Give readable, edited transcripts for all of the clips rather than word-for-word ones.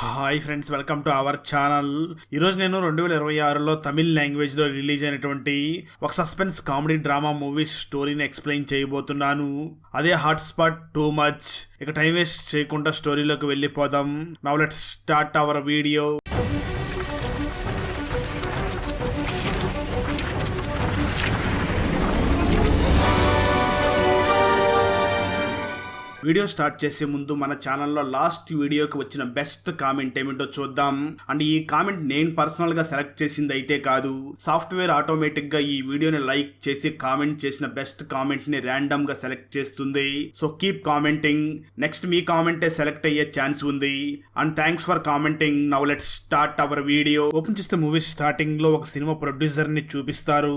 Hi friends, welcome to our channel. ఈరోజు నేను 2026లో తమిళ్ లాంగ్వేజ్లో రిలీజ్ అయినటువంటి ఒక సస్పెన్స్ కామెడీ డ్రామా మూవీ స్టోరీని ఎక్స్ప్లెయిన్ చేయబోతున్నాను. అదే హాట్ స్పాట్ టూ మచ్. ఇక టైం వేస్ట్ చేయకుండా స్టోరీలోకి వెళ్ళిపోదాం. Now let's start our video. Video start చేసే ముందు మన ఛానల్లో లాస్ట్ వీడియోకి వచ్చిన బెస్ట్ కామెంట్ ఏమిటో చూద్దాం. అండ్ ఈ కామెంట్ నేను పర్సనల్ గా సెలెక్ట్ చేసింది అయితే కాదు, సాఫ్ట్వేర్ ఆటోమేటిక్ గా ఈ వీడియోని లైక్ చేసి కామెంట్ చేసిన బెస్ట్ కామెంట్ ని ర్యాండమ్ గా సెలెక్ట్ చేస్తుంది. So keep commenting. నెక్స్ట్ మీ కామెంటే సెలెక్ట్ అయ్యే ఛాన్స్ ఉంది. And thanks for commenting. Now let's start our video. Open చేస్తే మూవీ స్టార్టింగ్ లో ఒక సినిమా ప్రొడ్యూసర్ ని చూపిస్తారు.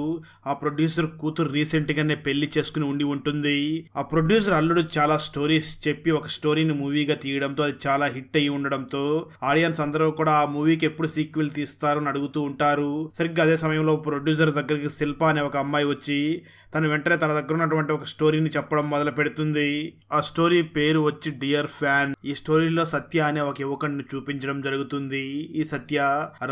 ఆ ప్రొడ్యూసర్ కూతురు రీసెంట్ గానే పెళ్లి చేసుకుని ఉండి ఉంటుంది. ఆ ప్రొడ్యూసర్ అల్లుడు చాలా స్టోరీ చెప్పి ఒక స్టోరీని మూవీగా తీయడంతో అది చాలా హిట్ అయ్యి ఉండడంతో ఆడియన్స్ అందరూ కూడా ఆ మూవీకి ఎప్పుడు సీక్వెల్ తీస్తారు అని అడుగుతూ ఉంటారు. సరిగ్గా అదే సమయంలో ప్రొడ్యూసర్ దగ్గరికి శిల్ప అనే ఒక అమ్మాయి వచ్చి తను వెంటనే తన దగ్గర ఉన్నటువంటి ఒక స్టోరీని చెప్పడం మొదలు పెడుతుంది. ఆ స్టోరీ పేరు వచ్చి డియర్ ఫ్యాన్. ఈ స్టోరీలో సత్య అనే ఒక యువకుడిని చూపించడం జరుగుతుంది. ఈ సత్య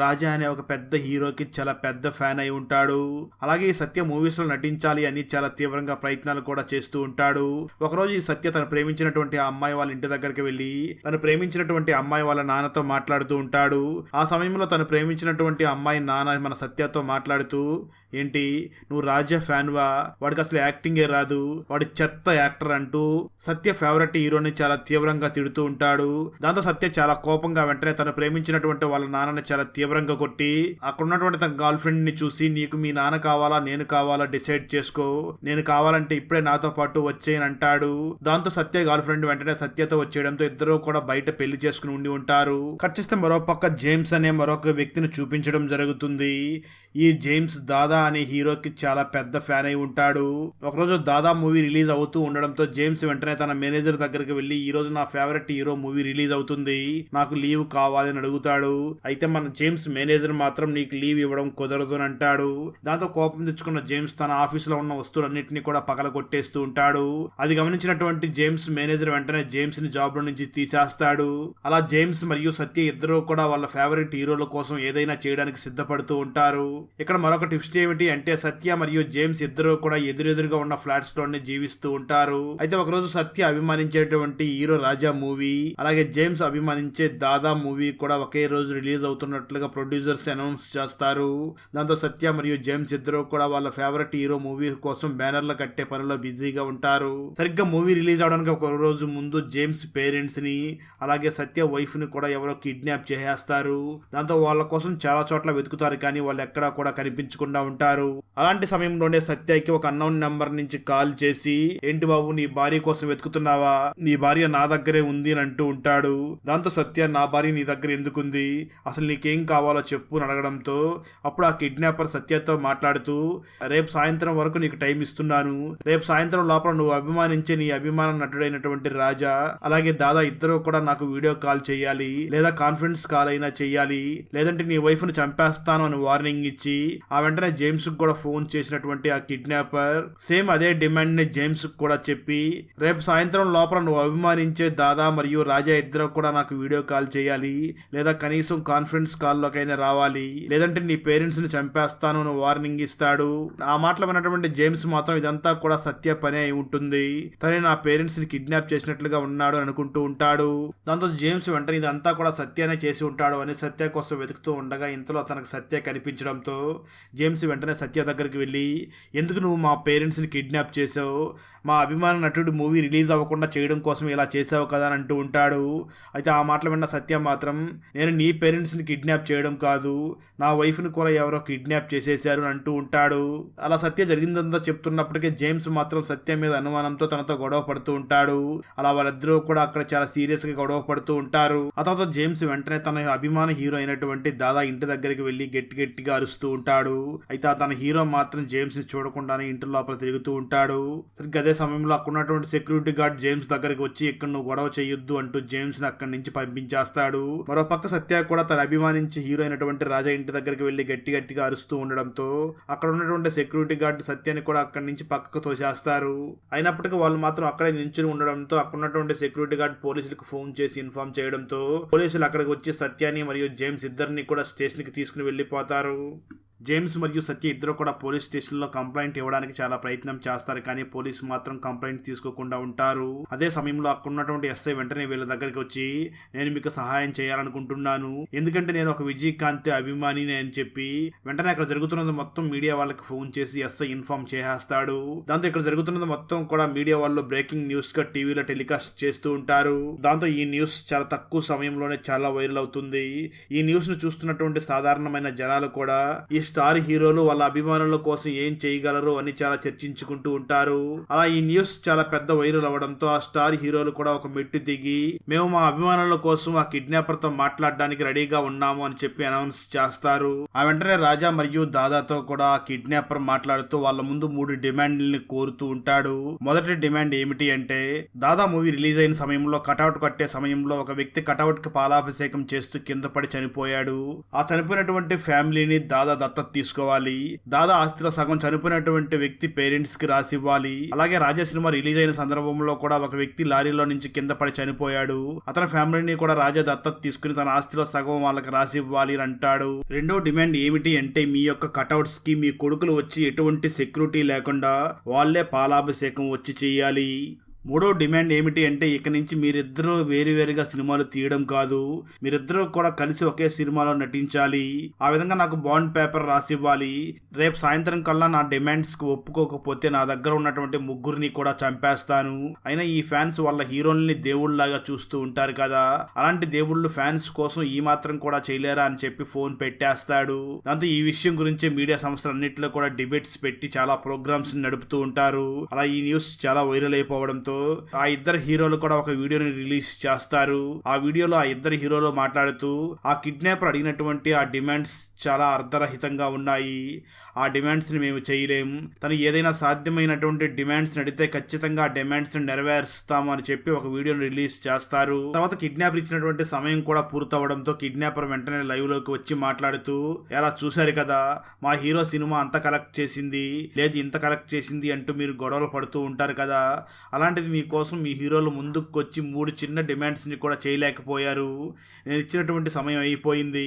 రాజా అనే ఒక పెద్ద హీరోకి చాలా పెద్ద ఫ్యాన్ అయి ఉంటాడు. అలాగే ఈ సత్య మూవీస్ లో నటించాలి అని చాలా తీవ్రంగా ప్రయత్నాలు కూడా చేస్తూ ఉంటాడు. ఒకరోజు ఈ సత్య తను ప్రేమించినటువంటి ఆ అమ్మాయి వాళ్ళ ఇంటి దగ్గరికి వెళ్ళి తను ప్రేమించినటువంటి అమ్మాయి వాళ్ళ నాన్నతో మాట్లాడుతూ ఉంటాడు. ఆ సమయంలో తను ప్రేమించినటువంటి అమ్మాయి నాన్న మన సత్యతో మాట్లాడుతూ, ఏంటి నువ్వు రాజా ఫ్యాన్ వా, వాడికి అసలు యాక్టింగే రాదు, వాడి చెత్త యాక్టర్ అంటూ సత్య ఫేవరెట్ హీరోని చాలా తీవ్రంగా తిడుతూ ఉంటాడు. దాంతో సత్య చాలా కోపంగా వెంటనే తను ప్రేమించినటువంటి వాళ్ళ నాన్నని చాలా తీవ్రంగా కొట్టి అక్కడ ఉన్నటువంటి తన గర్ల్ ఫ్రెండ్ ని చూసి, నీకు మీ నాన్న కావాలా నేను కావాలా డిసైడ్ చేసుకో, నేను కావాలంటే ఇప్పుడే నాతో పాటు వచ్చేయని అంటాడు. దాంతో సత్య గర్ల్ ఫ్రెండ్ వెంటనే సత్యతో వచ్చేయడంతో ఇద్దరు కూడా బయట పెళ్లి చేసుకుని ఉండి ఉంటారు. కట్ చేస్తే మరో పక్క జేమ్స్ అనే మరొక వ్యక్తిని చూపించడం జరుగుతుంది. ఈ జేమ్స్ దాదా అనే హీరోకి చాలా పెద్ద ఫ్యాన్ అయి ఉంటాడు. ఒకరోజు దాదా మూవీ రిలీజ్ అవుతూ ఉండడంతో జేమ్స్ వెంటనే తన మేనేజర్ దగ్గరికి వెళ్లి, ఈ రోజు నా ఫేవరెట్ హీరో మూవీ రిలీజ్ అవుతుంది, నాకు లీవ్ కావాలి అని అడుగుతాడు. అయితే మన జేమ్స్ మేనేజర్ మాత్రం నీకు లీవ్ ఇవ్వడం కుదరదు అని అంటాడు. దాంతో కోపం తెచ్చుకున్న జేమ్స్ తన ఆఫీస్ లో ఉన్న వస్తువులన్నింటినీ కూడా పగల కొట్టేస్తూ ఉంటాడు. అది గమనించినటువంటి జేమ్స్ మేనేజర్ వెంటనే జేమ్స్ ని జాబ్ లో నుంచి తీసేస్తాడు. అలా జేమ్స్ మరియు సత్య ఇద్దరు కూడా వాళ్ళ ఫేవరెట్ హీరోల కోసం ఏదైనా చేయడానికి సిద్ధపడుతూ ఉంటారు. ఇక్కడ మరొక ట్విస్ట్ ఏమిటి అంటే సత్య మరియు జేమ్స్ ఇద్దరు కూడా ఎదురెదురుగా ఉన్న ఫ్లాట్స్ లోనే జీవిస్తూ ఉంటారు. అయితే ఒకరోజు సత్య అభిమానించేటువంటి హీరో రాజా మూవీ అలాగే జేమ్స్ అభిమానించే దాదా మూవీ కూడా ఒకే రోజు రిలీజ్ అవుతున్నట్లుగా ప్రొడ్యూసర్స్ అనౌన్స్ చేస్తారు. దాంతో సత్య మరియు జేమ్స్ ఇద్దరు కూడా వాళ్ళ ఫేవరెట్ హీరో మూవీ కోసం బ్యానర్లు కట్టే పనిలో బిజీగా ఉంటారు. సరిగ్గా మూవీ రిలీజ్ అవడానికి ఒక రోజు ముందు జేమ్స్ పేరెంట్స్ ని అలాగే సత్య వైఫ్ ని కూడా ఎవరో కిడ్నాప్ చేసేస్తారు. దాంతో వాళ్ళ కోసం చాలా చోట్ల వెతుకుతారు, కానీ వాళ్ళు ఎక్కడా కూడా కనిపించకుండా ఉంటారు. అలాంటి సమయంలోనే సత్యకి ఒక అన్నోన్ నెంబర్ నుంచి కాల్ చేసి, ఏంటి బాబు నీ భార్య కోసం వెతుకుతున్నావా, నీ భార్య నా దగ్గరే ఉంది అని అంటూ ఉంటాడు. దాంతో సత్య, నా భార్య నీ దగ్గర ఎందుకుంది, అసలు నీకేం కావాలో చెప్పు అని అడగడంతో అప్పుడు ఆ కిడ్నాపర్ సత్యతో మాట్లాడుతూ, రేపు సాయంత్రం వరకు నీకు టైం ఇస్తున్నాను, రేపు సాయంత్రం లోపల నువ్వు అభిమానించే నీ అభిమాన నటుడైనటువంటి రాజా అలాగే దాదా ఇద్దరు కూడా నాకు వీడియో కాల్ చేయాలి, లేదా కాన్ఫరెన్స్ కాల్ అయినా చెయ్యాలి, లేదంటే నీ వైఫ్ ని చంపేస్తాను అని వార్నింగ్ ఇచ్చి ఆ వెంటనే జేమ్స్ కూడా ఫోన్ చేసినటువంటి ఆ కిడ్నాపర్ సేమ్ అదే డిమాండ్ ని జేమ్స్ కూడా చెప్పి, రేపు సాయంత్రం లోపల నువ్వు అభిమానించే దాదా మరియు రాజా ఇద్దరు కూడా నాకు వీడియో కాల్ చేయాలి, లేదా కనీసం కాన్ఫరెన్స్ కాల్ లోకైనా రావాలి, లేదంటే నీ పేరెంట్స్ ని చంపేస్తాను అని వార్నింగ్ ఇస్తాడు. ఆ మాటలు విన్నటువంటి జేమ్స్ మాత్రం ఇదంతా కూడా సత్య పనే అయి ఉంటుంది, తనే నా పేరెంట్స్ ని కిడ్నాప్ చేసినట్లుగా ఉన్నాడు అనుకుంటూ ఉంటాడు. దాంతో జేమ్స్ వెంటనే ఇదంతా కూడా సత్యనే చేసి ఉంటాడు అని సత్య కోసం వెతుకుతూ ఉండగా ఇంతలో తనకు సత్య కనిపించడంతో జేమ్స్ వెంటనే సత్య దగ్గరికి వెళ్ళి, ఎందుకు నువ్వు మా పేరెంట్స్ ని కిడ్నాప్ చేసావు, మా అభిమాన నటుడు మూవీ రిలీజ్ అవ్వకుండా చేయడం కోసం ఇలా చేసావు కదా అని అంటూ ఉంటాడు. అయితే ఆ మాటలు విన్న సత్య మాత్రం, నేను నీ పేరెంట్స్ ని కిడ్నాప్ చేయడం కాదు, నా వైఫ్ ని కూడా ఎవరో కిడ్నాప్ చేసేశారు అని అంటూ ఉంటాడు. అలా సత్య జరిగిందంతా చెప్తున్నప్పటికీ జేమ్స్ మాత్రం సత్య మీద అనుమానంతో తనతో గొడవ పడుతూ ఉంటాడు. అలా వాళ్ళిద్దరూ కూడా అక్కడ చాలా సీరియస్ గా గొడవ పడుతూ ఉంటారు. ఆ తర్వాత జేమ్స్ వెంటనే తన అభిమాన హీరో అయినటువంటి దాదా ఇంటి దగ్గరికి వెళ్లి గట్టిగా అరుస్తూ ఉంటాడు. అయితే అయితే తన హీరో మాత్రం జేమ్స్ ని చూడకుండానే ఇంటి లోపల తిరుగుతూ ఉంటాడు. సరిగ్గా అదే సమయంలో అక్కడ ఉన్నటువంటి సెక్యూరిటీ గార్డ్ జేమ్స్ దగ్గరికి వచ్చి ఇక్కడ నువ్వు గొడవ చేయొద్దు అంటూ జేమ్స్ ని అక్కడి నుంచి పంపించేస్తాడు. మరో పక్క సత్య కూడా తన అభిమానించి హీరో అయినటువంటి రాజా ఇంటి దగ్గరికి వెళ్లి గట్టిగా అరుస్తూ ఉండడంతో అక్కడ ఉన్నటువంటి సెక్యూరిటీ గార్డ్ సత్యాన్ని కూడా అక్కడి నుంచి పక్కకు తోసేస్తారు. అయినప్పటికీ వాళ్ళు మాత్రం అక్కడే నించుని ఉండడంతో అక్కడ ఉన్నటువంటి సెక్యూరిటీ గార్డ్ పోలీసులకు ఫోన్ చేసి ఇన్ఫార్మ్ చేయడంతో పోలీసులు అక్కడికి వచ్చి సత్యాన్ని మరియు జేమ్స్ ఇద్దరిని కూడా స్టేషన్ కి తీసుకుని వెళ్లిపోతారు. జేమ్స్ మరియు సత్య ఇద్దరు కూడా పోలీస్ స్టేషన్ లో కంప్లైంట్ ఇవ్వడానికి చాలా ప్రయత్నం చేస్తారు, కానీ పోలీసు మాత్రం కంప్లైంట్ తీసుకోకుండా ఉంటారు. అదే సమయంలో అక్కడ ఉన్నటువంటి ఎస్ఐ వెంటనే వీళ్ళ దగ్గరికి వచ్చి నేను మీకు సహాయం చేయాలనుకుంటున్నాను, ఎందుకంటే నేను ఒక విజయకాంత్ అభిమానిని అని చెప్పి వెంటనే అక్కడ జరుగుతున్నది మొత్తం మీడియా వాళ్ళకి ఫోన్ చేసి ఎస్ఐ ఇన్ఫార్మ్ చేసేస్తాడు. దాంతో ఇక్కడ జరుగుతున్నది మొత్తం కూడా మీడియా వాళ్ళు బ్రేకింగ్ న్యూస్ గా టీవీలో టెలికాస్ట్ చేస్తూ ఉంటారు. దాంతో ఈ న్యూస్ చాలా తక్కువ సమయంలోనే చాలా వైరల్ అవుతుంది. ఈ న్యూస్ ను చూస్తున్నటువంటి సాధారణమైన జనాలు కూడా ఈ స్టార్ హీరోలు వాళ్ళ అభిమానుల కోసం ఏం చేయగలరు అని చాలా చర్చించుకుంటూ ఉంటారు. అలా ఈ న్యూస్ చాలా పెద్ద వైరల్ అవడంతో ఆ స్టార్ హీరోలు కూడా ఒక మెట్టు దిగి మేము మా అభిమానుల కోసం ఆ కిడ్నాపర్ తో మాట్లాడడానికి రెడీగా ఉన్నాము అని చెప్పి అనౌన్స్ చేస్తారు. ఆ వెంటనే రాజా మరియు దాదాతో కూడా ఆ కిడ్నాపర్ మాట్లాడుతూ వాళ్ళ ముందు 3 డిమాండ్లని కోరుతూ ఉంటాడు. మొదటి డిమాండ్ ఏమిటి అంటే దాదా మూవీ రిలీజ్ అయిన సమయంలో కటౌట్ కట్టే సమయంలో ఒక వ్యక్తి కటౌట్ కి పాలాభిషేకం చేస్తూ కింద పడి చనిపోయాడు. ఆ చనిపోయినటువంటి ఫ్యామిలీని దాదా దత్తత తీసుకోవాలి. దాదా ఆస్తిలో సగం చనిపోయినటువంటి వ్యక్తి పేరెంట్స్ కి రాసివ్వాలి. అలాగే రాజా సినిమా రిలీజ్ అయిన సందర్భంలో కూడా ఒక వ్యక్తి లారీలో నుంచి కింద పడి చనిపోయాడు. అతని ఫ్యామిలీని కూడా రాజా దత్తత తీసుకుని తన ఆస్తిలో సగం వాళ్ళకి రాసివ్వాలి అని అంటాడు. రెండో డిమాండ్ ఏమిటి అంటే మీ యొక్క కటౌట్స్ కి మీ కొడుకులు వచ్చి ఎటువంటి సెక్యూరిటీ లేకుండా వాళ్ళే పాలాభిషేకం వచ్చి చేయాలి. మూడో డిమాండ్ ఏమిటి అంటే ఇక నుంచి మీరిద్దరూ వేరువేరుగా సినిమాలు తీయడం కాదు, మీరిద్దరూ కూడా కలిసి ఒకే సినిమాలో నటించాలి. ఆ విధంగా నాకు బాండ్ పేపర్ రాసివ్వాలి. రేపు సాయంత్రం కల్లా నా డిమాండ్స్ కి ఒప్పుకోకపోతే నా దగ్గర ఉన్నటువంటి 3 కూడా చంపేస్తాను. అయినా ఈ ఫ్యాన్స్ వాళ్ళ హీరోల్ని దేవుళ్లాగా చూస్తూ ఉంటారు కదా, అలాంటి దేవుళ్ళు ఫ్యాన్స్ కోసం ఈ మాత్రం కూడా చేయలేరా అని చెప్పి ఫోన్ పెట్టేస్తాడు. దాంతో ఈ విషయం గురించి మీడియా సంస్థలన్నింటిలో కూడా డిబేట్స్ పెట్టి చాలా ప్రోగ్రామ్స్ నడుపుతూ ఉంటారు. అలా ఈ న్యూస్ చాలా వైరల్ అయిపోవడంతో ఆ ఇద్దరు హీరోలు కూడా ఒక వీడియోని రిలీజ్ చేస్తారు. ఆ వీడియోలో ఆ ఇద్దరు హీరోలు మాట్లాడుతూ ఆ కిడ్నాపర్ అడిగినటువంటి ఆ డిమాండ్స్ చాలా అర్ధరహితంగా ఉన్నాయి, ఆ డిమాండ్స్ ని మేము చేయలేం, తను ఏదైనా సాధ్యమైనటువంటి డిమాండ్స్ అడిగితే ఖచ్చితంగా ఆ డిమాండ్స్ ని నెరవేరుస్తాము అని చెప్పి ఒక వీడియోని రిలీజ్ చేస్తారు. తర్వాత కిడ్నాపర్ ఇచ్చినటువంటి సమయం కూడా పూర్తవడంతో కిడ్నాపర్ వెంటనే లైవ్ లోకి వచ్చి మాట్లాడుతూ ఎలా చూశారు కదా మా హీరో సినిమా అంత కలెక్ట్ చేసింది లేదు ఇంత కలెక్ట్ చేసింది అంటూ మీరు గొడవలు పడుతూ ఉంటారు కదా, అలాంటిది మీకోసం మీ హీరోలు ముందుకు వచ్చి 3 చిన్న డిమాండ్స్ ని కూడా చేయలేకపోయారు. నేను ఇచ్చినటువంటి సమయం అయిపోయింది,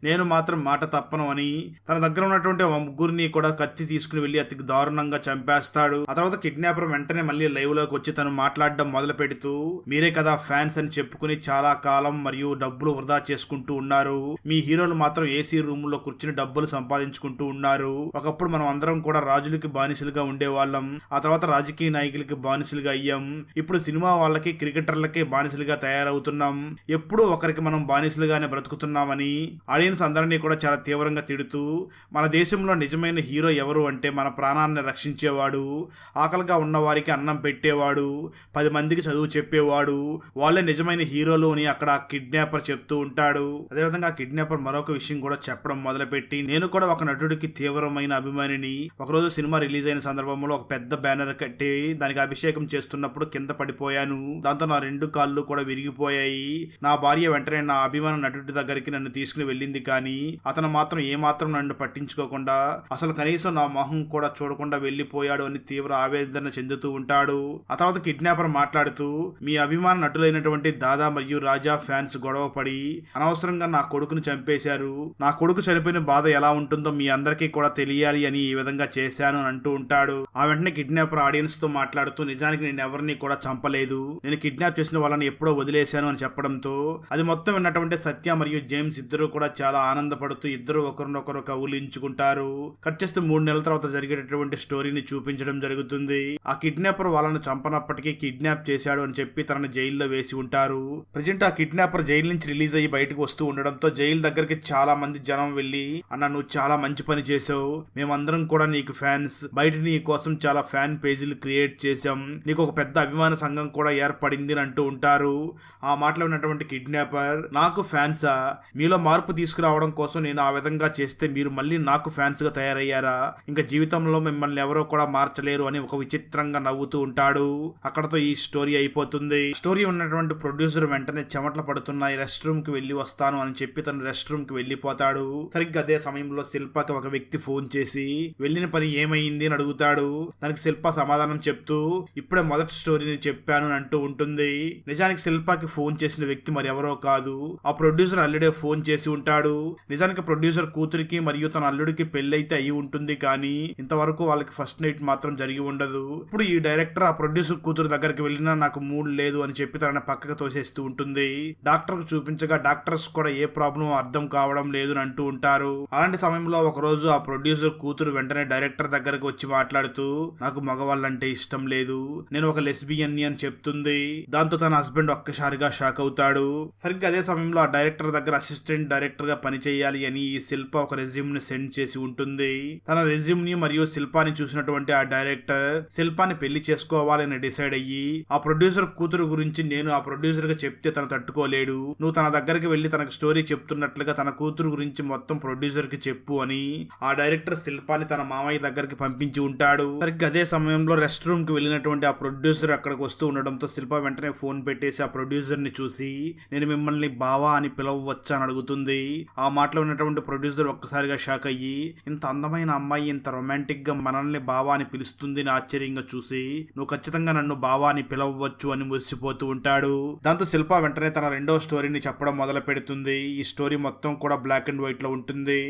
నేను మాత్రం మాట తప్పను అని తన దగ్గర ఉన్నటువంటి 3 కూడా కత్తి తీసుకుని వెళ్లి అతి దారుణంగా చంపేస్తాడు. ఆ తర్వాత కిడ్నాపర్ వెంటనే మళ్ళీ లైవ్ లోకి వచ్చి తను మాట్లాడడం మొదలు పెడుతూ మీరే కదా ఫ్యాన్స్ అని చెప్పుకుని చాలా కాలం మరియు డబ్బులు వృధా చేసుకుంటూ ఉన్నారు, మీ హీరోలు మాత్రం ఏసీ రూమ్ లో కూర్చుని డబ్బులు సంపాదించుకుంటూ ఉన్నారు. ఒకప్పుడు మనం అందరం కూడా రాజులకి బానిసలుగా ఉండేవాళ్ళం, ఆ తర్వాత రాజకీయ నాయకులకి బానిసలుగా అయ్యాం, ఇప్పుడు సినిమా వాళ్ళకి క్రికెటర్లకి బానిసలుగా తయారవుతున్నాం, ఎప్పుడూ ఒకరికి మనం బానిసలుగానే బ్రతుకుతున్నామని ఆడియన్స్ అందరినీ కూడా చాలా తీవ్రంగా తిడుతూ మన దేశంలో నిజమైన హీరో ఎవరు అంటే మన ప్రాణాన్ని రక్షించేవాడు, ఆకలిగా ఉన్న వారికి అన్నం పెట్టేవాడు, 10 మందికి చదువు చెప్పేవాడు, వాళ్ళే నిజమైన హీరోలు అని అక్కడ కిడ్నాపర్ చెప్తూ ఉంటాడు. అదేవిధంగా కిడ్నాపర్ మరొక విషయం కూడా చెప్పడం మొదలుపెట్టి నేను కూడా ఒక నటుడికి తీవ్రమైన అభిమానిని, ఒకరోజు సినిమా రిలీజ్ అయిన సందర్భంలో ఒక పెద్ద బ్యానర్ కట్టి దానికి అభిషేకం చేస్తున్నప్పుడు కింద పడిపోయాను, దాంతో నా 2 కాళ్ళు కూడా విరిగిపోయాయి, నా భార్య వెంటనే నా అభిమాన నటుడి దగ్గరికి నన్ను తీసుకుని వెళ్ళింది, కానీ అతను మాత్రం ఏమాత్రం నన్ను పట్టించుకోకుండా అసలు కనీసం నా మొహం కూడా చూడకుండా వెళ్లిపోయాడు అని తీవ్ర ఆవేదన చెందుతూ ఉంటాడు. ఆ తర్వాత కిడ్నాపర్ మాట్లాడుతూ మీ అభిమాన నటులైనటువంటి దాదా మరియు రాజా ఫ్యాన్స్ గొడవ పడి అనవసరంగా నా కొడుకును చంపేశారు, నా కొడుకు చనిపోయిన బాధ ఎలా ఉంటుందో మీ అందరికీ కూడా తెలియాలి అని ఈ విధంగా చేశాను అని అంటూ ఉంటాడు. ఆ వెంటనే కిడ్నాపర్ ఆడియన్స్ తో మాట్లాడుతూ నిజానికి నేను ఎవరిని కూడా చంపలేదు, నేను కిడ్నాప్ చేసిన వాళ్ళని ఎప్పుడో వదిలేశాను అని చెప్పడంతో అది మొత్తం విన్నటువంటి సత్య మరియు జేమ్స్ ఇద్దరు కూడా చాలా ఆనందపడుతూ ఇద్దరు ఒకరినొకరు కౌలించుకుంటారు. కట్ చేస్తే 3 నెలల తర్వాత జరిగేటటువంటి స్టోరీని చూపించడం జరుగుతుంది. ఆ కిడ్నాపర్ వాళ్ళని చంపనప్పటికీ కిడ్నాప్ చేశాడు అని చెప్పి తనని జైల్లో వేసి ఉంటారు. ప్రజెంట్ ఆ కిడ్నాపర్ జైలు నుంచి రిలీజ్ అయ్యి బయటకు వస్తూ ఉండడంతో జైలు దగ్గరికి చాలా మంది జనం వెళ్లి అన్న నువ్వు చాలా మంచి పని చేసావు, మేమందరం కూడా నీకు ఫ్యాన్స్, బయట నీ కోసం చాలా ఫ్యాన్ పేజీలు క్రియేట్ చేసాం, నీకు ఒక పెద్ద పెద్ద అభిమాన సంఘం కూడా ఏర్పడింది అని అంటూ ఉంటారు. ఆ మాటలో ఉన్నటువంటి కిడ్నాపర్, నాకు ఫ్యాన్సా, మీలో మార్పు తీసుకురావడం కోసం నేను ఆ విధంగా చేస్తే మీరు మళ్ళీ నాకు ఫ్యాన్స్ గా తయారయ్యారా, ఇంకా జీవితంలో మిమ్మల్ని ఎవరో కూడా మార్చలేరు అని ఒక విచిత్రంగా నవ్వుతూ ఉంటాడు. అక్కడతో ఈ స్టోరీ అయిపోతుంది. స్టోరీ ఉన్నటువంటి ప్రొడ్యూసర్ వెంటనే చెమటలు పడుతున్నాయి, రెస్ట్ రూమ్ కి వెళ్లి వస్తాను అని చెప్పి తను రెస్ట్ రూమ్ కి వెళ్లిపోతాడు. సరిగ్గా అదే సమయంలో శిల్పకి ఒక వ్యక్తి ఫోన్ చేసి వెళ్ళిన పని ఏమైంది అని అడుగుతాడు. దానికి శిల్ప సమాధానం చెప్తూ ఇప్పుడే మొదటి స్టోరీని చెప్పాను అని అంటూ ఉంటుంది. నిజానికి శిల్పకి ఫోన్ చేసిన వ్యక్తి మరి ఎవరో కాదు, ఆ ప్రొడ్యూసర్ అల్లుడే ఫోన్ చేసి ఉంటాడు. నిజానికి ప్రొడ్యూసర్ కూతురికి మరియు తన అల్లుడికి పెళ్ళైతే అయి ఉంటుంది, కానీ ఇంతవరకు వాళ్ళకి ఫస్ట్ నైట్ మాత్రం జరిగి ఉండదు. ఇప్పుడు ఈ డైరెక్టర్ ఆ ప్రొడ్యూసర్ కూతురు దగ్గరికి వెళ్ళినా నాకు మూడ్ లేదు అని చెప్పి తనని పక్కకు తోసేస్తూ ఉంటుంది. డాక్టర్ కు చూపించగా డాక్టర్స్ కూడా ఏ ప్రాబ్లం అర్థం కావడం లేదు అని అంటూ ఉంటారు. అలాంటి సమయంలో ఒక రోజు ఆ ప్రొడ్యూసర్ కూతురు వెంటనే డైరెక్టర్ దగ్గరకు వచ్చి మాట్లాడుతూ నాకు మగవాళ్ళంటే ఇష్టం లేదు, నేను ఒక లెస్బియన్ అని చెప్తుంది. దాంతో తన హస్బెండ్ ఒక్కసారిగా షాక్ అవుతాడు. సరిగ్గా అదే సమయంలో ఆ డైరెక్టర్ దగ్గర అసిస్టెంట్ డైరెక్టర్ గా పనిచేయాలి అని ఈ శిల్ప ఒక రెజ్యూమ్ ని సెండ్ చేసి ఉంటుంది. తన రెజ్యూమ్ ని మరియు శిల్పాని చూసినటువంటి ఆ డైరెక్టర్ శిల్పాని పెళ్లి చేసుకోవాలని డిసైడ్ అయ్యి ఆ ప్రొడ్యూసర్ కూతురు గురించి నేను ఆ ప్రొడ్యూసర్ గా చెప్తే తను తట్టుకోలేడు, నువ్వు తన దగ్గరికి వెళ్లి తనకు స్టోరీ చెప్తున్నట్లుగా తన కూతురు గురించి మొత్తం ప్రొడ్యూసర్ కి చెప్పు అని ఆ డైరెక్టర్ శిల్పాని తన మామయ్య దగ్గరికి పంపించి ఉంటాడు. సరిగ్గా అదే సమయంలో రెస్ట్ రూమ్ కి వెళ్ళినటువంటి ఆ ప్రొడ్యూసర్ అక్కడికి వస్తూ ఉండడంతో శిల్ప వెంటనే ఫోన్ పెట్టేసి ఆ ప్రొడ్యూసర్ ని చూసి నేను మిమ్మల్ని బావా అని పిలవచ్చా అని అడుగుతుంది. ఆ మాటలో ఉన్నటువంటి ప్రొడ్యూసర్ ఒక్కసారిగా షాక్ అయ్యి ఇంత అందమైన అమ్మాయి ఇంత రొమాంటిక్ గా మనల్ని బావా అని పిలుస్తుంది అని ఆశ్చర్యంగా చూసి నువ్వు ఖచ్చితంగా నన్ను బావా అని పిలవచ్చు అని మురిసిపోతూ ఉంటాడు. దాంతో శిల్ప వెంటనే తన రెండో స్టోరీని చెప్పడం మొదలు పెడుతుంది. ఈ స్టోరీ మొత్తం కూడా బ్లాక్ అండ్ వైట్ లో ఉంటుంది.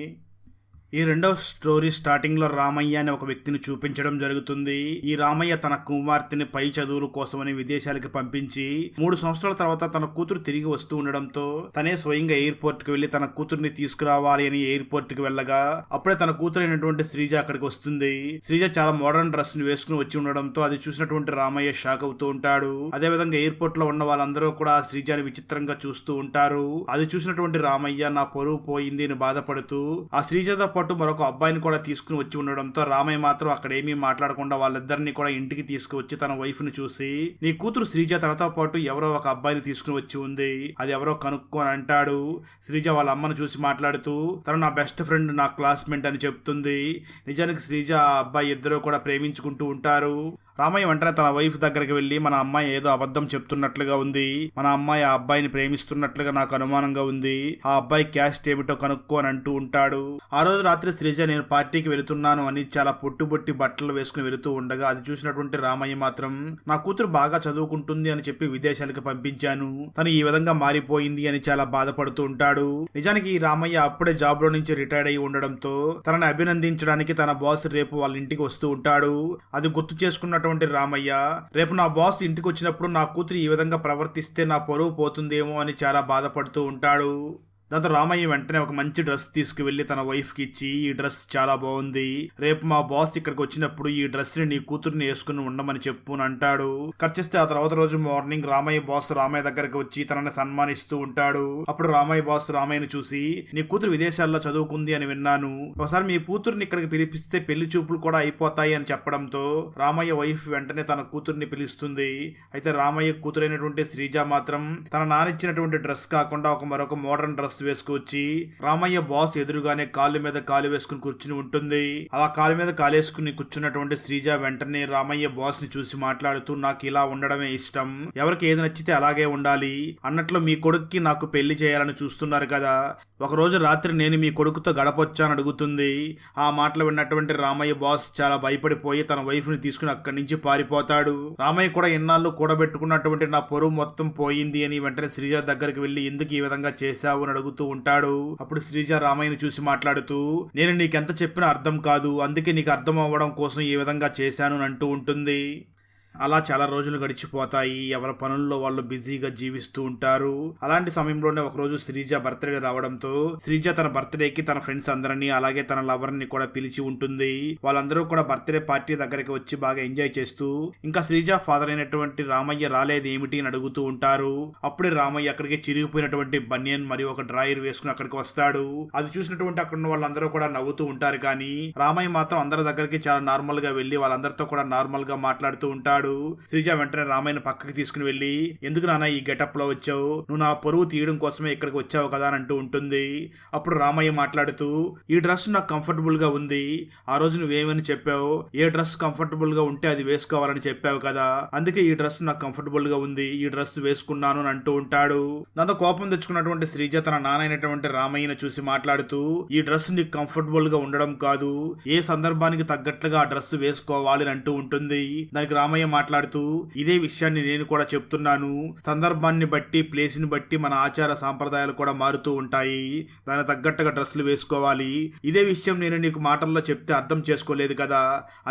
ఈ రెండవ స్టోరీ స్టార్టింగ్ లో రామయ్య అనే ఒక వ్యక్తిని చూపించడం జరుగుతుంది. ఈ రామయ్య తన కుమార్తెని పై చదువుల కోసమని విదేశాలకు పంపించి 3 సంవత్సరాల తర్వాత తన కూతురు తిరిగి వస్తూ ఉండడంతో తనే స్వయంగా ఎయిర్పోర్ట్ కి వెళ్లి తన కూతుర్ని తీసుకురావాలి అని ఎయిర్పోర్ట్ కి వెళ్ళగా అప్పుడే తన కూతురు అయినటువంటి శ్రీజ అక్కడికి వస్తుంది. శ్రీజ చాలా మోడర్న్ డ్రెస్ ని వేసుకుని వచ్చి ఉండడంతో అది చూసినటువంటి రామయ్య షాక్ అవుతూ ఉంటాడు. అదే విధంగా ఎయిర్పోర్ట్ లో ఉన్న వాళ్ళందరూ కూడా ఆ శ్రీజని విచిత్రంగా చూస్తూ ఉంటారు. అది చూసినటువంటి రామయ్య నా పరువు పోయింది అని బాధపడుతూ ఆ శ్రీజతో పాటు మరొక అబ్బాయిని కూడా తీసుకుని వచ్చి ఉండడంతో రామయ్య మాత్రం అక్కడ ఏమీ మాట్లాడకుండా వాళ్ళిద్దరిని కూడా ఇంటికి తీసుకువచ్చి తన వైఫ్ ని చూసి నీ కూతురు శ్రీజ తనతో పాటు ఎవరో ఒక అబ్బాయిని తీసుకుని వచ్చి ఉంది, అది ఎవరో కనుక్కో అని అంటాడు. శ్రీజ వాళ్ళ అమ్మను చూసి మాట్లాడుతూ తను నా బెస్ట్ ఫ్రెండ్, నా క్లాస్మేట్ అని చెప్తుంది. నిజానికి శ్రీజ ఆ అబ్బాయి ఇద్దరు కూడా ప్రేమించుకుంటూ ఉంటారు. రామయ్య వెంటనే తన వైఫ్ దగ్గరికి వెళ్లి మన అమ్మాయి ఏదో అబద్ధం చెప్తున్నట్లుగా ఉంది, మన అమ్మాయి ఆ అబ్బాయిని ప్రేమిస్తున్నట్లుగా నాకు అనుమానంగా ఉంది, ఆ అబ్బాయి క్యాస్ట్ ఏమిటో కనుక్కో అని అంటూ ఉంటాడు. ఆ రోజు రాత్రి శ్రీజ నేను పార్టీకి వెళుతున్నాను అని చాలా పొట్టుబొట్టి బట్టలు వేసుకుని వెళుతూ ఉండగా అది చూసినటువంటి రామయ్య మాత్రం నా కూతురు బాగా చదువుకుంటుంది అని చెప్పి విదేశాలకు పంపించాను, తను ఈ విధంగా మారిపోయింది అని చాలా బాధపడుతూ ఉంటాడు. నిజానికి ఈ రామయ్య అప్పుడే జాబ్ లో నుంచి రిటైర్డ్ అయి ఉండడంతో తనని అభినందించడానికి తన బాస్ రేపు వాళ్ళ ఇంటికి వస్తూ ఉంటాడు. అది గుర్తు చేసుకున్నట్టు రామయ్య రేపు నా బాస్ ఇంటికి వచ్చినప్పుడు నా కూతురు ఈ విధంగా ప్రవర్తిస్తే నా పరువు పోతుందేమో అని చాలా బాధపడుతూ ఉంటాడు. దాంతో రామయ్య వెంటనే ఒక మంచి డ్రెస్ తీసుకువెళ్లి తన వైఫ్ కి ఇచ్చి ఈ డ్రెస్ చాలా బాగుంది, రేపు మా బాస్ ఇక్కడికి వచ్చినప్పుడు ఈ డ్రెస్ ని నీ కూతురుని వేసుకుని ఉండమని చెప్పు అని అంటాడు. కట్ చేస్తే ఆ తర్వాత రోజు మార్నింగ్ రామయ్య బాస్ రామయ్య దగ్గరికి వచ్చి తనని సన్మానిస్తూ ఉంటాడు. అప్పుడు రామయ్య బాస్ రామయ్యను చూసి నీ కూతురు విదేశాల్లో చదువుకుంది అని విన్నాను, ఒకసారి మీ కూతురుని ఇక్కడికి పిలిపిస్తే పెళ్లి చూపులు కూడా అయిపోతాయి అని చెప్పడంతో రామయ్య వైఫ్ వెంటనే తన కూతుర్ని పిలుస్తుంది. అయితే రామయ్య కూతురైనటువంటి శ్రీజ మాత్రం తన నానిచ్చినటువంటి డ్రెస్ కాకుండా మరొక మోడర్న్ డ్రెస్ వేసుకొచ్చి రామయ్య బాస్ ఎదురుగానే కాలు మీద కాలు వేసుకుని కూర్చుని ఉంటుంది. అలా కాలు మీద కాలేసుకుని కూర్చున్నటువంటి శ్రీజ వెంటనే రామయ్య బాస్ ని చూసి మాట్లాడుతూ నాకు ఇలా ఉండడమే ఇష్టం, ఎవరికి ఏది నచ్చితే అలాగే ఉండాలి అన్నట్లు మీ కొడుక్కి నాకు పెళ్లి చేయాలని చూస్తున్నారు కదా, ఒకరోజు రాత్రి నేను మీ కొడుకుతో గడపొచ్చా అని అడుగుతుంది. ఆ మాటలు విన్నటువంటి రామయ్య బాస్ చాలా భయపడిపోయి తన వైఫ్ ని తీసుకుని అక్కడి నుంచి పారిపోతాడు. రామయ్య కూడా ఇన్నాళ్ళు కూడబెట్టుకున్నటువంటి నా పొరువు మొత్తం పోయింది అని వెంటనే శ్రీజ దగ్గరికి వెళ్లి ఎందుకు ఈ విధంగా చేశావు అని అడుగుతూ ఉంటాడు. అప్పుడు శ్రీజ రామయ్యని చూసి మాట్లాడుతూ నేను నీకెంత చెప్పినా అర్థం కాదు, అందుకే నీకు అర్థం అవ్వడం కోసం ఈ విధంగా చేశాను అని అంటూ ఉంటుంది. అలా చాలా రోజులు గడిచిపోతాయి, ఎవరి పనుల్లో వాళ్ళు బిజీగా జీవిస్తూ ఉంటారు. అలాంటి సమయంలోనే ఒకరోజు శ్రీజ బర్త్డే రావడంతో శ్రీజ తన బర్త్డేకి తన ఫ్రెండ్స్ అందరినీ అలాగే తన లవర్ ని కూడా పిలిచి ఉంటుంది. వాళ్ళందరూ కూడా బర్త్డే పార్టీ దగ్గరికి వచ్చి బాగా ఎంజాయ్ చేస్తూ ఇంకా శ్రీజ ఫాదర్ అయినటువంటి రామయ్య రాలేదు ఏమిటి అని అడుగుతూ ఉంటారు. అప్పుడే రామయ్య అక్కడికి చిరిగిపోయినటువంటి బనియన్ మరియు ఒక డ్రాయర్ వేసుకుని అక్కడికి వస్తాడు. అది చూసినటువంటి అక్కడ ఉన్న వాళ్ళందరూ కూడా నవ్వుతూ ఉంటారు, కానీ రామయ్య మాత్రం అందరి దగ్గరికి చాలా నార్మల్ గా వెళ్లి వాళ్ళందరితో కూడా నార్మల్ గా మాట్లాడుతూ ఉంటాడు. ఉంటాడు. శ్రీజ వెంటనే రామయ్యను పక్కకి తీసుకుని వెళ్ళి, ఎందుకు నాన్న ఈ గెటప్ లో వచ్చావు, నువ్వు నా పరువు తీయడం కోసమే ఇక్కడికి వచ్చావు కదా అని అంటూ ఉంటుంది. అప్పుడు రామయ్య మాట్లాడుతూ, ఈ డ్రెస్ నాకు కంఫర్టబుల్ గా ఉంది, ఆ రోజు నువ్వేమని చెప్పావు, ఏ డ్రెస్ కంఫర్టబుల్ గా ఉంటే అది వేసుకోవాలని చెప్పావు కదా, అందుకే ఈ డ్రెస్ నాకు కంఫర్టబుల్ గా ఉంది, ఈ డ్రెస్ వేసుకున్నాను అని అంటూ ఉంటాడు. దాంతో కోపం తెచ్చుకున్నటువంటి శ్రీజ తన నాన్నైనటువంటి రామయ్యను చూసి మాట్లాడుతూ, ఈ డ్రెస్ నీకు కంఫర్టబుల్ గా ఉండడం కాదు, ఏ సందర్భానికి తగ్గట్లుగా ఆ డ్రెస్ వేసుకోవాలి అని అంటూ ఉంటుంది. దానికి రామయ్య మాట్లాడుతూ, ఇదే విషయాన్ని నేను కూడా చెప్తున్నాను, సందర్భాన్ని బట్టి ప్లేస్ ని బట్టి మన ఆచార సాంప్రదాయాలు కూడా మారుతూ ఉంటాయి, దానికి తగ్గట్టుగా డ్రెస్సులు వేసుకోవాలి, ఇదే విషయం నేను నీకు మాటల్లో చెప్తే అర్థం చేసుకోలేదు కదా,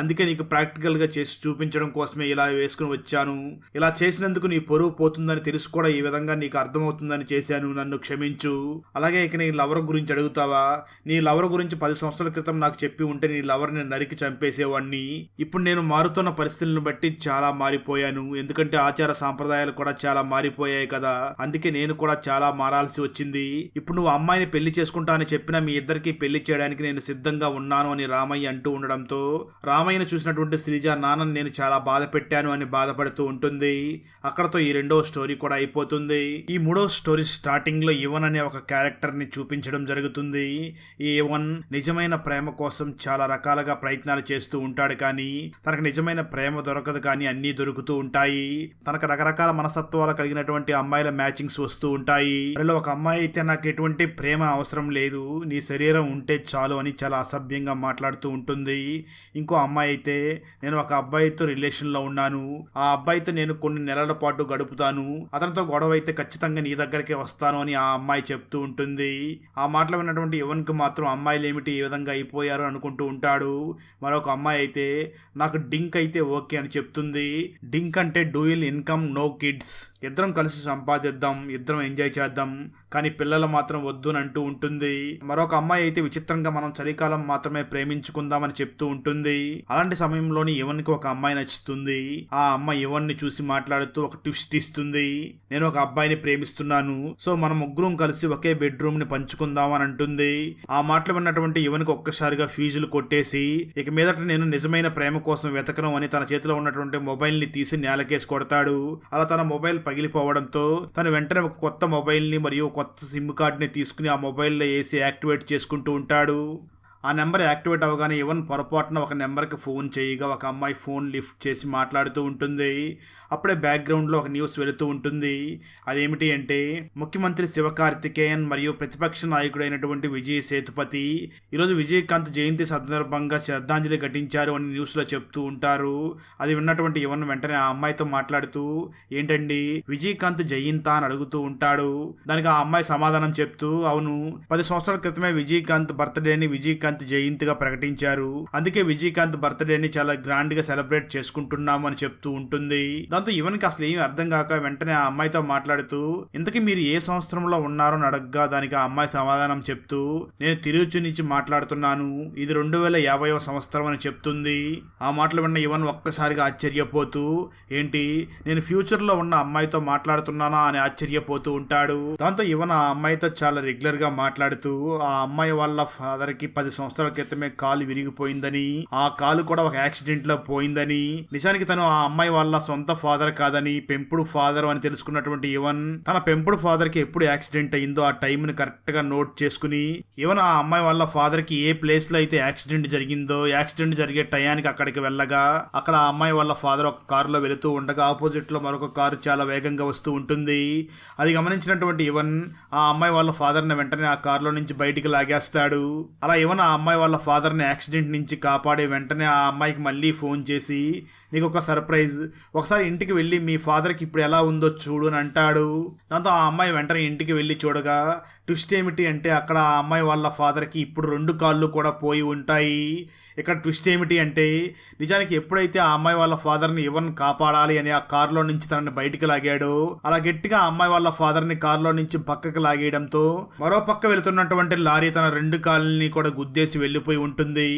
అందుకే నీకు ప్రాక్టికల్ గా చేసి చూపించడం కోసమే ఇలా వేసుకుని వచ్చాను, ఇలా చేసినందుకు నీ పొరుగు పోతుందని తెలుసు కూడా ఈ విధంగా నీకు అర్థమవుతుందని చేశాను, నన్ను క్షమించు. అలాగే ఇక నీ లవర్ గురించి అడుగుతావా, నీ లవర్ గురించి 10 సంవత్సరాల క్రితం నాకు చెప్పి ఉంటే నీ లవర్ ని నరికి చంపేసేవాడిని, ఇప్పుడు నేను మారుతున్న పరిస్థితులను బట్టి చాలా మారిపోయాను, ఎందుకంటే ఆచార సాంప్రదాయాలు కూడా చాలా మారిపోయాయి కదా, అందుకే నేను కూడా చాలా మారాల్సి వచ్చింది, ఇప్పుడు నువ్వు అమ్మాయిని పెళ్లి చేసుకుంటా అని చెప్పినా మీ ఇద్దరికి పెళ్లి చేయడానికి నేను సిద్ధంగా ఉన్నాను అని రామయ్య అంటూ ఉండడంతో రామయ్యను చూసినటువంటి శ్రీజ, నాన్నని నేను చాలా బాధ పెట్టాను అని బాధపడుతూ ఉంటుంది. అక్కడతో ఈ రెండో స్టోరీ కూడా అయిపోతుంది. ఈ మూడో స్టోరీ స్టార్టింగ్ లో యువన్ అనే ఒక క్యారెక్టర్ ని చూపించడం జరుగుతుంది. ఈ యువన్ నిజమైన ప్రేమ కోసం చాలా రకాలుగా ప్రయత్నాలు చేస్తూ ఉంటాడు, కానీ తనకు నిజమైన ప్రేమ దొరకదు, కానీ అన్నీ దొరుకుతూ ఉంటాయి. తనకు రకరకాల మనస్తత్వాలు కలిగినటువంటి అమ్మాయిల మ్యాచింగ్స్ వస్తూ ఉంటాయి. అందులో ఒక అమ్మాయి అయితే, నాకు ఎటువంటి ప్రేమ అవసరం లేదు, నీ శరీరం ఉంటే చాలు అని చాలా అసభ్యంగా మాట్లాడుతూ ఉంటుంది. ఇంకో అమ్మాయి అయితే, నేను ఒక అబ్బాయితో రిలేషన్ లో ఉన్నాను, ఆ అబ్బాయితో నేను కొన్ని నెలల పాటు గడుపుతాను, అతనితో గొడవ అయితే ఖచ్చితంగా నీ దగ్గరికి వస్తాను అని ఆ అమ్మాయి చెప్తూ ఉంటుంది. ఆ మాటలు విన్నటువంటి యువన్ కి మాత్రం అమ్మాయిలు ఏమిటి ఈ విధంగా అయిపోయారు అనుకుంటూ ఉంటాడు. మరొక అమ్మాయి అయితే, నాకు డింక్ అయితే ఓకే అని చెప్తుంది. డింక్ అంటే డూయల్ ఇన్కమ్ నో కిడ్స్, ఇద్దరం కలిసి సంపాదిద్దాం, ఇద్దరం ఎంజాయ్ చేద్దాం, కానీ పిల్లలు మాత్రం వద్దు అని అంటూ ఉంటుంది. మరొక అమ్మాయి అయితే విచిత్రంగా మనం చలికాలం మాత్రమే ప్రేమించుకుందామని చెప్తూ ఉంటుంది. అలాంటి సమయంలోని యువన్ కి ఒక అమ్మాయి నచ్చుతుంది. ఆ అమ్మాయి యువన్ ని చూసి మాట్లాడుతూ ఒక ట్విస్ట్ ఇస్తుంది. నేను ఒక అబ్బాయిని ప్రేమిస్తున్నాను, సో మనం ముగ్గురం కలిసి ఒకే బెడ్రూమ్ ని పంచుకుందాం అని అంటుంది. ఆ మాటలు విన్నటువంటి యువన్ కి ఒక్కసారిగా ఫీజులు కొట్టేసి, ఇక మీదట నేను నిజమైన ప్రేమ కోసం వెతకను అని తన చేతిలో ఉన్నటువంటి మొబైల్ ని తీసి నేలకేసి కొడతాడు. అలా తన మొబైల్ పగిలిపోవడంతో తను వెంటనే ఒక కొత్త మొబైల్ ని మరియు కొత్త సిమ్ కార్డ్ ని తీసుకుని ఆ మొబైల్లో వేసి యాక్టివేట్ చేసుకుంటూ ఉంటాడు. ఆ నెంబర్ యాక్టివేట్ అవగానే యువన్ పొరపాటున ఒక నెంబర్కి ఫోన్ చేయగా ఒక అమ్మాయి ఫోన్ లిఫ్ట్ చేసి మాట్లాడుతూ ఉంటుంది. అప్పుడే బ్యాక్గ్రౌండ్లో ఒక న్యూస్ వెళుతూ ఉంటుంది. అదేమిటి అంటే, ముఖ్యమంత్రి శివకార్తికేయన్ మరియు ప్రతిపక్ష నాయకుడైనటువంటి విజయ్ సేతుపతి ఈరోజు విజయకాంత్ జయంతి సందర్భంగా శ్రద్ధాంజలి ఘటించారు అని న్యూస్లో చెప్తూ ఉంటారు. అది విన్నటువంటి యువన్ వెంటనే ఆ అమ్మాయితో మాట్లాడుతూ, ఏంటండి విజయకాంత్ జయంతా అని అడుగుతూ ఉంటాడు. దానికి ఆ అమ్మాయి సమాధానం చెప్తూ, అవును, 10 సంవత్సరాల క్రితమే విజయకాంత్ బర్త్డేని విజయకాంత్ జయంతిగా ప్రకటించారు, అందుకే విజయకాంత్ బర్త్డేని చాలా గ్రాండ్ గా సెలబ్రేట్ చేసుకుంటున్నాము అని చెప్తూ ఉంటుంది. దాంతో ఇవన్కి అసలు ఏమీ అర్థం కాక వెంటనే ఆ అమ్మాయితో మాట్లాడుతూ, ఇంతకీ మీరు ఏ సంవత్సరంలో ఉన్నారో అని అడగ్గా దానికి ఆ అమ్మాయి సమాధానం చెప్తూ, నేను తిరుచి నుంచి మాట్లాడుతున్నాను, ఇది 2050వ సంవత్సరం అని చెప్తుంది. ఆ మాటలు విన్న ఇవన్ ఒక్కసారిగా ఆశ్చర్యపోతూ, ఏంటి నేను ఫ్యూచర్ లో ఉన్న అమ్మాయితో మాట్లాడుతున్నానా అని ఆశ్చర్యపోతూ ఉంటాడు. దాంతో ఇవన్ ఆ అమ్మాయితో చాలా రెగ్యులర్ గా మాట్లాడుతూ, ఆ అమ్మాయి వాళ్ళ ఫాదర్ కి 10 సంవత్సరాల క్రితమే కాలు విరిగిపోయిందని, ఆ కాలు కూడా ఒక యాక్సిడెంట్ లో పోయిందని, నిజానికి తను ఆ అమ్మాయి వాళ్ళ సొంత ఫాదర్ కాదని పెంపుడు ఫాదర్ అని తెలుసుకున్నటువంటి యువన్ తన పెంపుడు ఫాదర్ కి ఎప్పుడు యాక్సిడెంట్ అయిందో ఆ టైం ని కరెక్ట్ గా నోట్ చేసుకుని, యువన్ ఆ అమ్మాయి వాళ్ళ ఫాదర్ కి ఏ ప్లేస్ లో అయితే యాక్సిడెంట్ జరిగిందో యాక్సిడెంట్ జరిగే టయానికి అక్కడికి వెళ్ళగా, అక్కడ ఆ అమ్మాయి వాళ్ళ ఫాదర్ ఒక కారులో వెళుతూ ఉండగా ఆపోజిట్ లో మరొక కారు చాలా వేగంగా వస్తూ ఉంటుంది. అది గమనించినటువంటి యువన్ ఆ అమ్మాయి వాళ్ళ ఫాదర్ ని వెంటనే ఆ కారులో నుంచి బయటికి లాగేస్తాడు. అలా యువన్ ఆ అమ్మాయి వాళ్ళ ఫాదర్ని యాక్సిడెంట్ నుంచి కాపాడే వెంటనే ఆ అమ్మాయికి మళ్ళీ ఫోన్ చేసి, నీకు ఒక సర్ప్రైజ్, ఒకసారి ఇంటికి వెళ్ళి మీ ఫాదర్కి ఇప్పుడు ఎలా ఉందో చూడు అని అంటాడు. దాంతో ఆ అమ్మాయి వెంటనే ఇంటికి వెళ్ళి చూడగా ట్విస్ట్ ఏమిటి అంటే, అక్కడ ఆ అమ్మాయి వాళ్ళ ఫాదర్కి ఇప్పుడు 2 కాళ్ళు కూడా పోయి ఉంటాయి. ఇక్కడ ట్విస్ట్ ఏమిటి అంటే, నిజానికి ఎప్పుడైతే ఆ అమ్మాయి వాళ్ళ ఫాదర్ని యువన్ కాపాడాలి అని ఆ కారులో నుంచి తనని బయటికి లాగాడో, అలా గట్టిగా ఆ అమ్మాయి వాళ్ళ ఫాదర్ని కారులో నుంచి పక్కకి లాగేయడంతో మరో పక్క వెళుతున్నటువంటి లారీ తన 2 కాళ్ళని కూడా గుద్దేసి వెళ్ళిపోయి ఉంటుంది.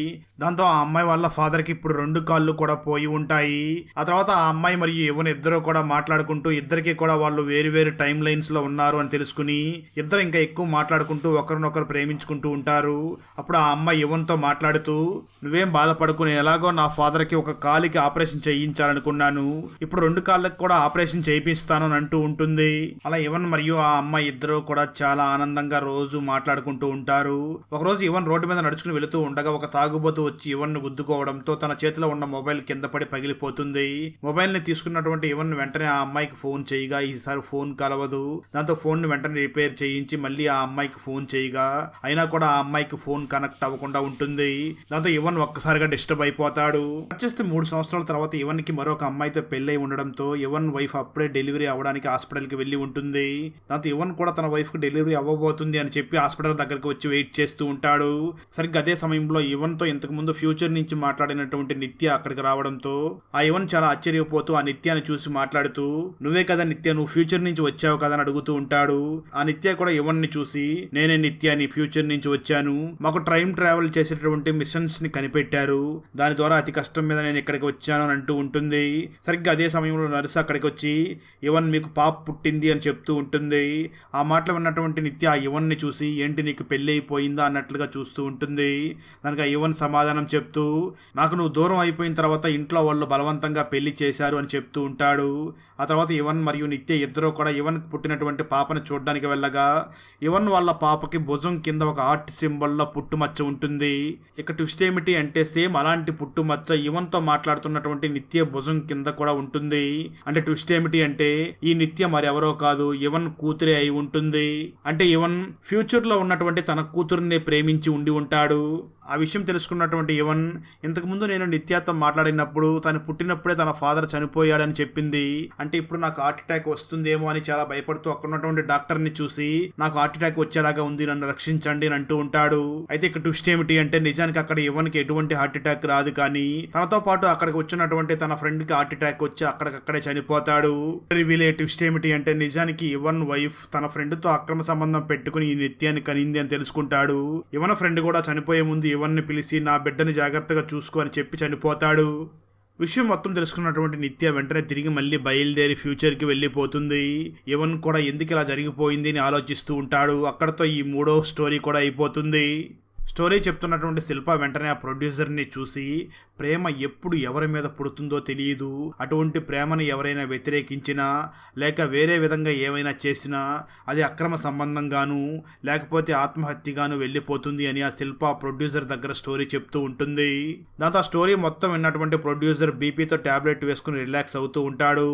దాంతో ఆ అమ్మాయి వాళ్ళ ఫాదర్కి ఇప్పుడు 2 కాళ్ళు కూడా పోయి ఉంటాయి. ఉంటాయి. ఆ తర్వాత ఆ అమ్మాయి మరియు యువన్ ఇద్దరు కూడా మాట్లాడుకుంటూ ఇద్దరికి కూడా వాళ్ళు వేరు వేరు టైం లైన్స్ లో ఉన్నారు అని తెలుసుకుని ఇద్దరు ఇంకా ఎక్కువ మాట్లాడుకుంటూ ఒకరినొకరు ప్రేమించుకుంటూ ఉంటారు. అప్పుడు ఆ అమ్మాయి యువన్ తో మాట్లాడుతూ, నువ్వేం బాధపడకు, నేను ఎలాగో నా ఫాదర్ కి ఒక కాలికి ఆపరేషన్ చేయించాలనుకున్నాను, ఇప్పుడు 2 కాళ్ళకి కూడా ఆపరేషన్ చేయిస్తాను అని అంటూ ఉంటుంది. అలా యువన్ మరియు ఆ అమ్మాయి ఇద్దరు కూడా చాలా ఆనందంగా రోజు మాట్లాడుకుంటూ ఉంటారు. ఒకరోజు యువన్ రోడ్డు మీద నడుచుకుని వెళుతూ ఉండగా ఒక తాగుబోతు వచ్చి యువన్ ను గుద్దుకోవడంతో తన చేతిలో ఉన్న మొబైల్ కింద పడి పగిలిపోతుంది. మొబైల్ ని తీసుకున్నటువంటి యువన్ వెంటనే ఆ అమ్మాయికి ఫోన్ చేయగా ఈసారి ఫోన్ కలవదు. దాంతో ఫోన్ ని వెంటనే రిపేర్ చేయించి మళ్ళీ ఆ అమ్మాయికి ఫోన్ చేయగా అయినా కూడా ఆ అమ్మాయికి ఫోన్ కనెక్ట్ అవ్వకుండా ఉంటుంది. దాంతో యువన్ ఒక్కసారిగా డిస్టర్బ్ అయిపోతాడు. వచ్చేస్తే 3 సంవత్సరాల తర్వాత యువన్ కి మరొక అమ్మాయితో పెళ్లి అయి ఉండడంతో యువన్ వైఫ్ అప్పుడే డెలివరీ అవ్వడానికి హాస్పిటల్ కి వెళ్లి ఉంటుంది. దాంతో యువన్ కూడా తన వైఫ్ కి డెలివరీ అవ్వబోతుంది అని చెప్పి హాస్పిటల్ దగ్గరకు వచ్చి వెయిట్ చేస్తూ ఉంటాడు. సరిగ్గా అదే సమయంలో యువన్ తో ఇంతకు ముందు ఫ్యూచర్ నుంచి మాట్లాడినటువంటి నిత్య అక్కడికి రావడంతో ఆ యువన్ చాలా ఆశ్చర్యపోతూ ఆ నిత్యాన్ని చూసి మాట్లాడుతూ, నువ్వే కదా నిత్య, నువ్వు ఫ్యూచర్ నుంచి వచ్చావు కదా అని అడుగుతూ ఉంటాడు. ఆ నిత్య కూడా యువన్ ని చూసి, నేనే నిత్యాని, ఫ్యూచర్ నుంచి వచ్చాను, మాకు టైం ట్రావెల్ చేసేటటువంటి మిషన్స్ ని కనిపెట్టారు, దాని ద్వారా అతి కష్టం మీద నేను ఇక్కడికి వచ్చాను అని అంటూ ఉంటుంది. సరిగ్గా అదే సమయంలో నర్సు అక్కడికి వచ్చి యువన్ మీకు పాప పుట్టింది అని చెప్తూ ఉంటుంది. ఆ మాటలు విన్నటువంటి నిత్య ఆ యువన్ ని చూసి, ఏంటి నీకు పెళ్లి అయిపోయిందా అన్నట్లుగా చూస్తూ ఉంటుంది. దానికి ఆ యువన్ సమాధానం చెప్తూ, నాకు నువ్వు దూరం అయిపోయిన తర్వాత ఇంట్లో వాళ్ళు బలవంతంగా పెళ్లి చేశారు అని చెప్తూ ఉంటాడు. ఆ తర్వాత యువన్ మరియు నిత్య ఇద్దరు కూడా యువన్ పుట్టినటువంటి పాపను చూడడానికి వెళ్ళగా యువన్ వాళ్ళ పాపకి భుజం కింద ఒక ఆర్ట్ సింబల్లో పుట్టుమచ్చ ఉంటుంది. ఇక ట్విస్ట్ ఏమిటి అంటే సేమ్ అలాంటి పుట్టుమచ్చ యువన్ తో మాట్లాడుతున్నటువంటి నిత్య భుజం కింద కూడా ఉంటుంది. అంటే ట్విస్ట్ ఏమిటి అంటే ఈ నిత్య మరి ఎవరో కాదు, యువన్ కూతురే అయి ఉంటుంది. అంటే యువన్ ఫ్యూచర్ లో ఉన్నటువంటి తన కూతురుని ప్రేమించి ఉండి ఉంటాడు. ఆ విషయం తెలుసుకున్నటువంటి యువన్, ఇంతకుముందు నేను నిత్యతో మాట్లాడినప్పుడు తను పుట్టినప్పుడే తన ఫాదర్ చనిపోయాడని చెప్పింది, అంటే ఇప్పుడు నాకు హార్ట్ అటాక్ వస్తుందేమో అని చాలా భయపడుతూ అక్కడ ఉన్నటువంటి డాక్టర్ ని చూసి నాకు హార్ట్ అటాక్ వచ్చేలాగా ఉంది, నన్ను రక్షించండి అని అంటూ ఉంటాడు. అయితే ఇక్కడ ట్విస్ట్ ఏమిటి అంటే నిజానికి అక్కడ యువన్ కి ఎటువంటి హార్ట్ అటాక్ రాదు, కానీ తనతో పాటు అక్కడికి వచ్చినటువంటి తన ఫ్రెండ్ కి హార్ట్ అటాక్ వచ్చి అక్కడికక్కడే చనిపోతాడు. రివీలే ట్విస్ట్ ఏమిటి అంటే నిజానికి యువన్ వైఫ్ తన ఫ్రెండ్ తో అక్రమ సంబంధం పెట్టుకుని ఈ నిత్యాన్ని కనింది అని తెలుసుకుంటాడు. యువన్ ఫ్రెండ్ కూడా చనిపోయే ముందు యువన్ని పిలిచి నా బిడ్డని జాగ్రత్తగా చూసుకో అని చెప్పి చనిపోతాడు. విషయం మొత్తం తెలుసుకున్నటువంటి నిత్య వెంటనే తిరిగి మళ్ళీ బయలుదేరి ఫ్యూచర్కి వెళ్ళిపోతుంది. యువన్ కూడా ఎందుకు ఇలా జరిగిపోయింది అని ఆలోచిస్తూ ఉంటాడు. అక్కడతో ఈ 3వ స్టోరీ కూడా అయిపోతుంది. స్టోరీ చెప్తున్నటువంటి శిల్ప వెంటనే ఆ ప్రొడ్యూసర్ని చూసి, ప్రేమ ఎప్పుడు ఎవరి మీద పుడుతుందో తెలియదు, అటువంటి ప్రేమను ఎవరైనా వ్యతిరేకించినా లేక వేరే విధంగా ఏమైనా చేసినా అది అక్రమ సంబంధంగాను లేకపోతే ఆత్మహత్యగాను వెళ్ళిపోతుంది అని ఆ శిల్ప ప్రొడ్యూసర్ దగ్గర స్టోరీ చెప్తూ ఉంటుంది. దాంతో ఆ స్టోరీ మొత్తం విన్నటువంటి ప్రొడ్యూసర్ బీపీతో టాబ్లెట్ వేసుకుని రిలాక్స్ అవుతూ ఉంటాడు.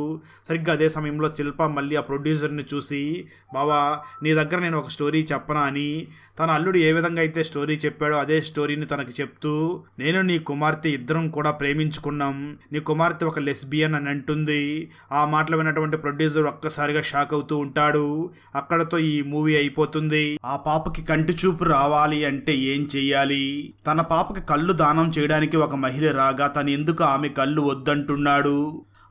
సరిగ్గా అదే సమయంలో శిల్ప మళ్ళీ ఆ ప్రొడ్యూసర్ని చూసి, బావా నీ దగ్గర నేను ఒక స్టోరీ చెప్పనా అని తన అల్లుడు ఏ విధంగా అయితే స్టోరీ చెప్పాడో అదే స్టోరీని తనకి చెప్తూ, నేను నీ కుమార్తె ఇద్దరం కూడా ప్రేమించుకున్నాం, నీ కుమార్తె ఒక లెస్బియన్ అని అంటుంది. ఆ మాటలు విన్నటువంటి ప్రొడ్యూసర్ ఒక్కసారిగా షాక్ అవుతూ ఉంటాడు. అక్కడతో ఈ మూవీ అయిపోతుంది. ఆ పాపకి కంటి చూపు రావాలి అంటే ఏం చెయ్యాలి? తన పాపకి కళ్ళు దానం చేయడానికి ఒక మహిళ రాగా తను ఎందుకు ఆమె కళ్ళు వద్దంటున్నాడు?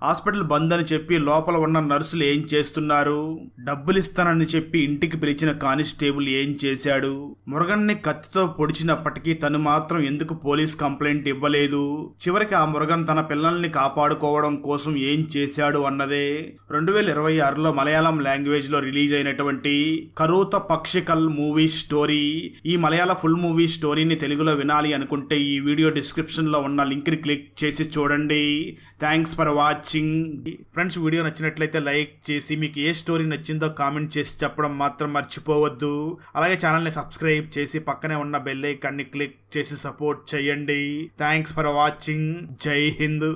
హాస్పిటల్ బంద్ అని చెప్పి లోపల ఉన్న నర్సులు ఏం చేస్తున్నారు? డబ్బులు ఇస్తానని చెప్పి ఇంటికి పిలిచిన కానిస్టేబుల్ ఏం చేశాడు? మురగన్ని కత్తితో పొడిచినప్పటికీ తను మాత్రం ఎందుకు పోలీస్ కంప్లైంట్ ఇవ్వలేదు? చివరికి ఆ మురగన్ తన పిల్లల్ని కాపాడుకోవడం కోసం ఏం చేశాడు అన్నదే 2026లో మలయాళం లాంగ్వేజ్ లో రిలీజ్ అయినటువంటి కరూత పక్షికల్ మూవీ స్టోరీ. ఈ మలయాళ ఫుల్ మూవీ స్టోరీని తెలుగులో వినాలి అనుకుంటే ఈ వీడియో డిస్క్రిప్షన్ లో ఉన్న లింక్ ని క్లిక్ చేసి చూడండి. Thanks for watching. Friends, video నచ్చినట్లయితే లైక్ చేసి మీకు ఏ స్టోరీ నచ్చిందో కామెంట్ చేసి చెప్పడం మాత్రం మర్చిపోవద్దు. అలాగే ఛానల్ని సబ్స్క్రైబ్ చేసి పక్కనే ఉన్న బెల్ ఐకాన్ని క్లిక్ చేసి సపోర్ట్ చేయండి. Thanks for watching. జై హింద్.